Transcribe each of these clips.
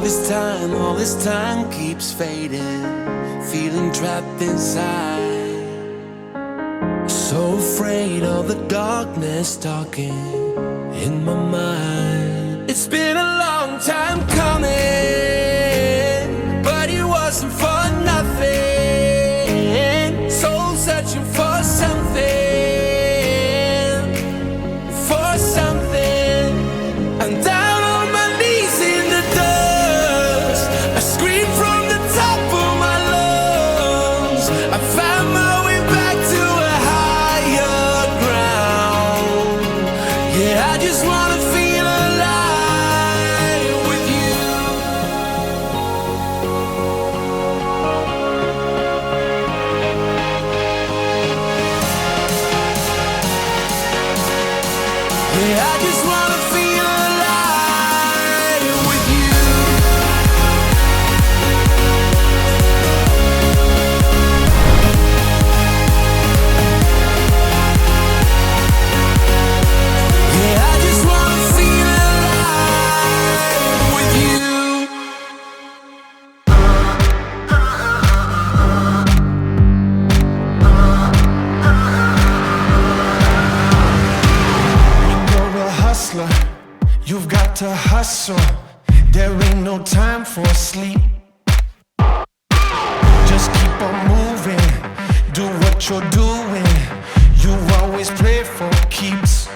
All this time keeps fading, feeling trapped inside. So afraid of the darkness talking in my mind. It's been a long time coming, but it wasn't for nothing. Soul searching for something, for something. And down on my knees in the dust, I scream from the top of my lungs. I found my way back to a higher ground. Yeah, I just wanna feel alive with you. Yeah, I just wanna feel alive with you. Yeah, I just wanna feel alive with you. You're a hustler, you've got to hustle. There ain't no time for sleep. Just keep on moving, do what you're doing. You always play for keeps.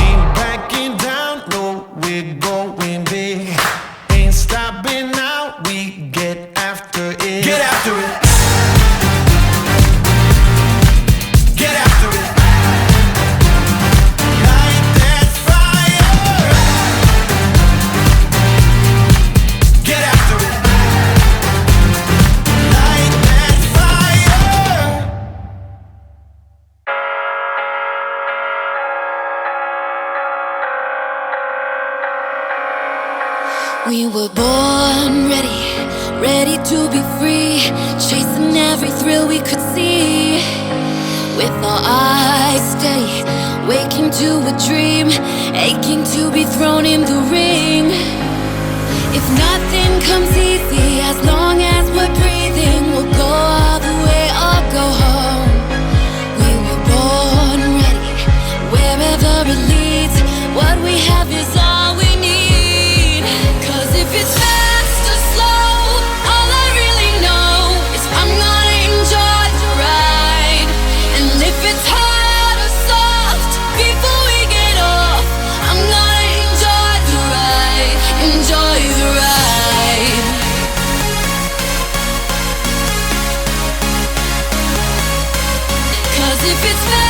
Ain't backing down, no, we're going big. Ain't stopping now, we get after it. Get after it. Get after it. Light that fire. Get after it. Light that fire. We were born ready, ready to be free, chasing every thrill we could see. With our eyes steady, waking to a dream, aching to be thrown in the ring. If nothing comes easy, as long as we're breathing, we'll go all the way or go home. We were born ready, wherever it leads. What we have is all we need. 'Cause if it's fast or slow, all I really know is I'm gonna enjoy the ride. And if it's hard or soft, before we get off, I'm gonna enjoy the ride, enjoy the ride. 'Cause if it's fast